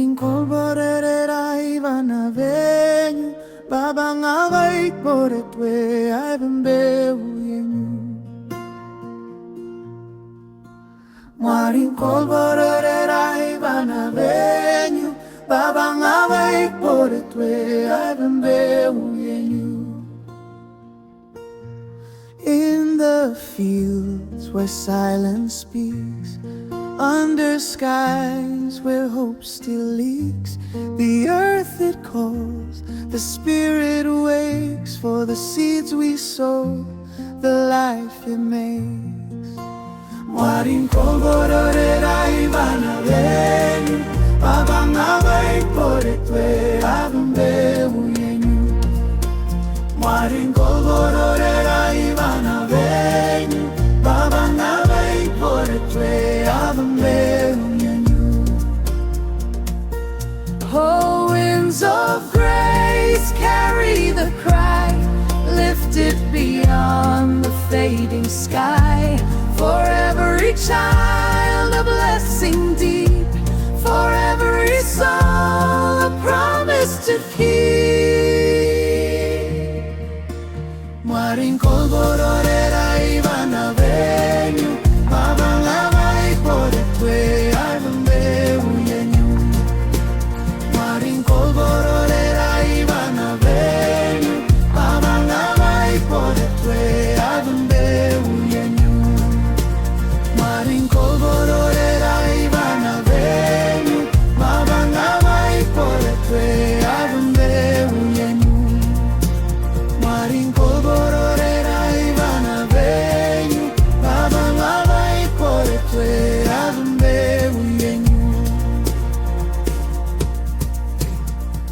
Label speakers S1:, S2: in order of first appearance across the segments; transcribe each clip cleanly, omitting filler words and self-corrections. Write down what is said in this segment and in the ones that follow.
S1: Komborerai Vana Venyu Babang avai poretwe Venyu Mwari Komborerai Vana Venyu Babang avai poretwe Venyu. In the fields where silence speaks, under skies where hope still leaks, the earth it calls, the spirit wakes for the seeds we sow, the life it makes. Mwari Komborerai Vana Venyu Babang avai poretwe Venyu. Mwari Komborerai Vana Venyu Babang avai poretwe Venyu. Oh, winds of grace, carry the cry, lift it beyond the fading sky. For every child a blessing deep, for every soul a promise to keep. Mwari Komborerai Vana Venyu Babang avai poretwe Venyu. Mwari Komborerai Vana Venyu Babang avai poretwe Venyu. Mwari Komborerai Vana Venyu Babang avai poretwe Venyu. Mwari Komborerai Vana Venyu Babang avai poretwe Venyu.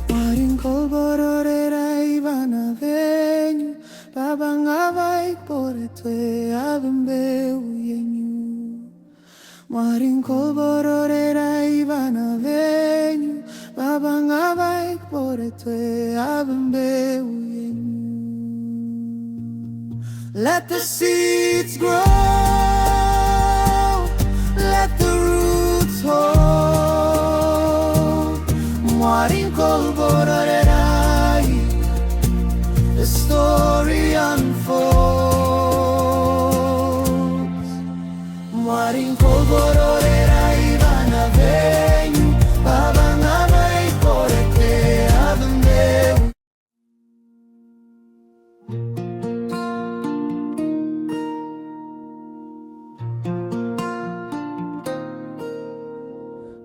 S1: Mwari Komborerai Vana Venyu Babang avai poretwe Venyu. Mwari Komborerai Vana Venyu Babang avai poretwe Venyu. Let the seeds grow, let the roots hold. Mwari Komborerai, the story unfolds. Mwari Komborerai Vana Venyu Babang avai poretwe Venyu.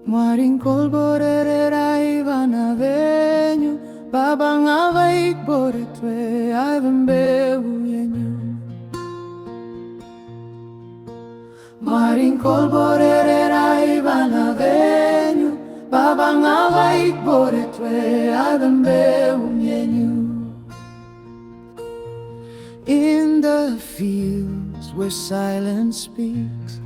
S1: Mwari Komborerai Vana Venyu Babang avai poretwe Venyu. Mwari Komborerai Vana Venyu Babang avai poretwe Venyu. In the fields where silence speaks,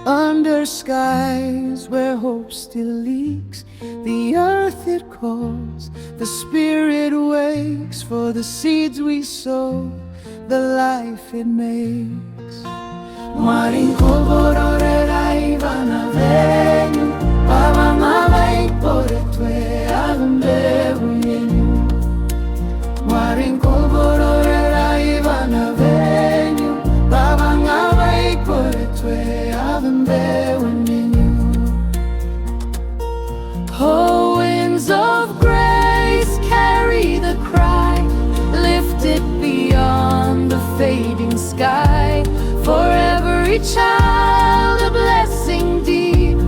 S1: under skies where hope still leaks, the earth it calls, the spirit wakes for the seeds we sow, the life it makes. Mwari Komborerai Vana Venyu Babang avai poretwe Venyu. Mwari Komborerai Vana Venyu Babang avai poretwe Venyu. Oh, winds of grace, carry the cry, lift it beyond the fading sky. For every child a blessing deep,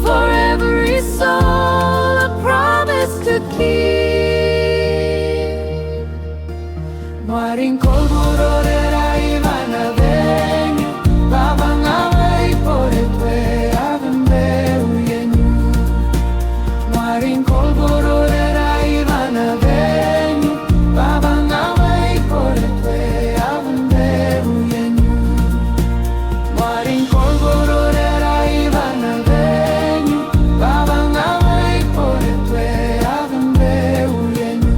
S1: for every soul a promise to keep. Mwari Komborerai Vana Venyu Babang avai poretwe Venyu. Mwari Komborerai Vana Venyu Babang avai poretwe Venyu. Mwari Komborerai Vana Venyu Babang avai poretwe Venyu.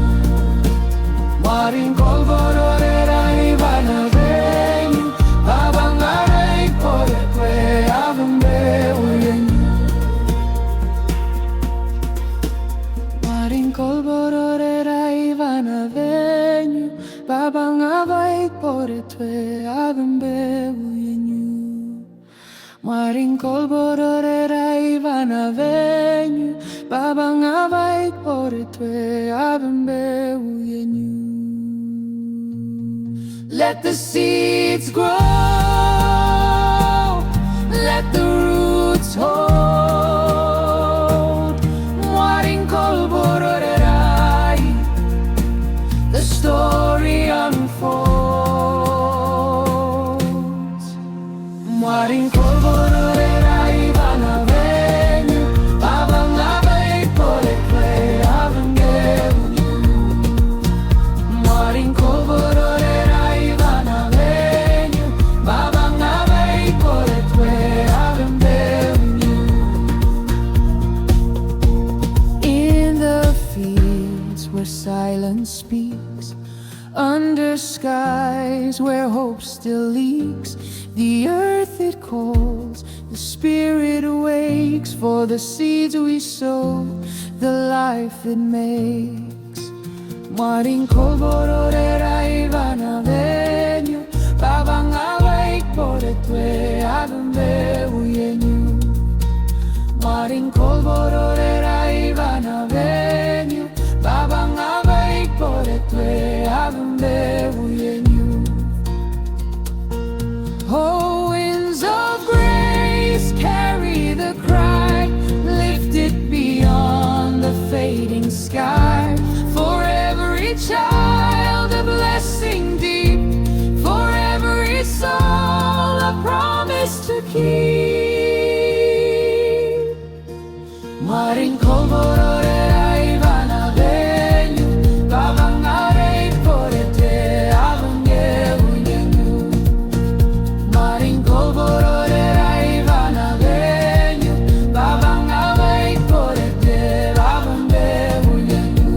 S1: Mwari Komborerai Vana Venyu Babang avai poretwe Venyu. venyu Baba ngabai pore twe avembe uyenyu Mwari Komborerai Vana venyu Baba ngabai pore twe avembe uyenyu. Let the seeds grow, let the roots hold. Mwari Komborerai, the story unfolds. Mwari Komborerai Vana venyu Baba ngabai pore twe avembe uyenyu. Mwari Komborerai Vana venyu Baba ngabai pore twe avembe uyenyu. In the fields where silence speaks, under skies where hope still leaks, the earth it calls, the spirit awakes for the seeds we sow, the life it makes. Mwari Komborerai Vana venyu Baba ngabai pore twe avembe uyenyu. Mwari Komborerai Vana venyu Baba ngabai pore twe avembe uyenyu. Oh, winds of grace, carry the cry, lift it beyond the fading sky. For every child a blessing deep, for every soul a promise to keep. Mwari Komborerai Vana venyu Baba ngabai pore twe avembe uyenyu. Mwari Komborerai Vana venyu Baba ngabai pore twe avembe uyenyu.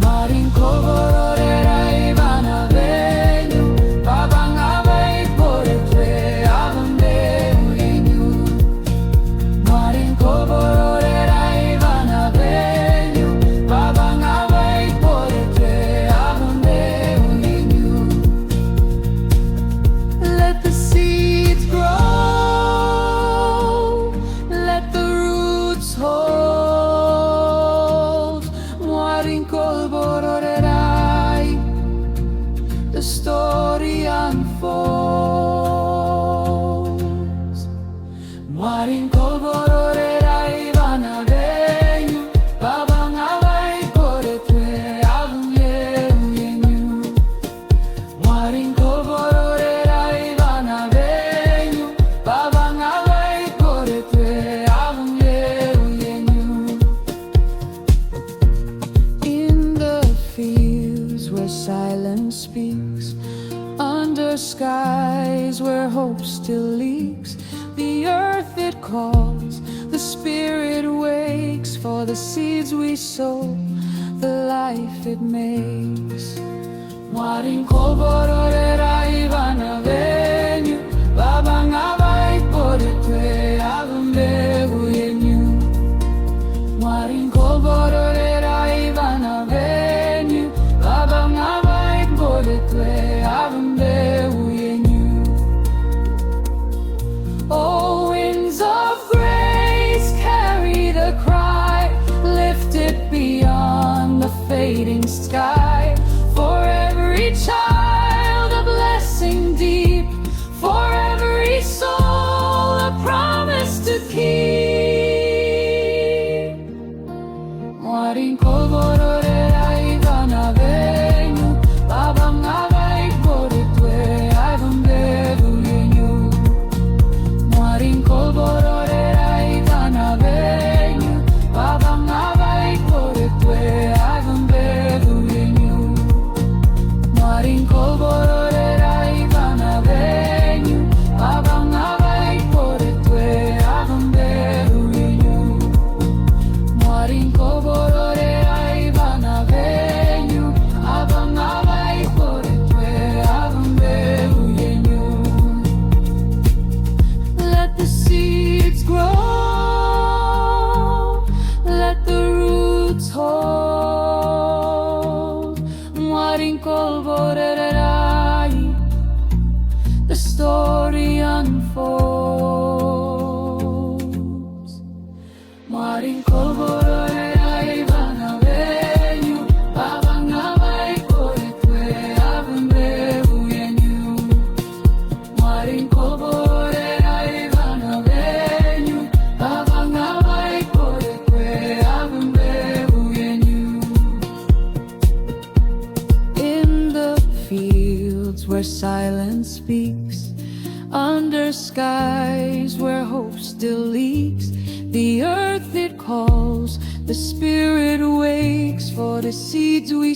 S1: Mwari Komborerai Vana venyu Baba ngabai pore twe avembe uyenyu. Mwari Komborerai Vana venyu Baba ngabai pore twe avembe uyenyu. Let the seeds grow, let the roots hold. Mwari Komborerai, the story unfolds. Mwari Komborerai Vana venyu Baba ngabai pore twe avembe uyenyu. Mwari Komborerai Vana venyu Baba ngabai pore twe avembe uyenyu. In the fields where silence speaks, under skies where hope still leaks, the earth it calls, the spirit wakes for the seeds we sow, the life it makes. Mwari Komborerai Vana venyu Baba ngabai pore twe avembe uyenyu. Mwari Komborerai Vana venyu Baba ngabai pore twe avembe uyenyu. Oh, winds of grace, carry the cry, lift it beyond the fading sky. For every child a blessing deep, for every soul a promise to keep. Mwari Komborerai Vana venyu Baba ngabai pore twe Mwari Komborerai, the story unfolds. Mwari Komborerai, Vana, Venyu, Abangabay koretwe abembebu yenyu. Mwari Komborerai, Vana, Venyu, Abangabay koretwe abembebu yenyu. In the fields where silence speaks, under skies where hope still leaks, the earth it calls, the spirit wakes for the seeds we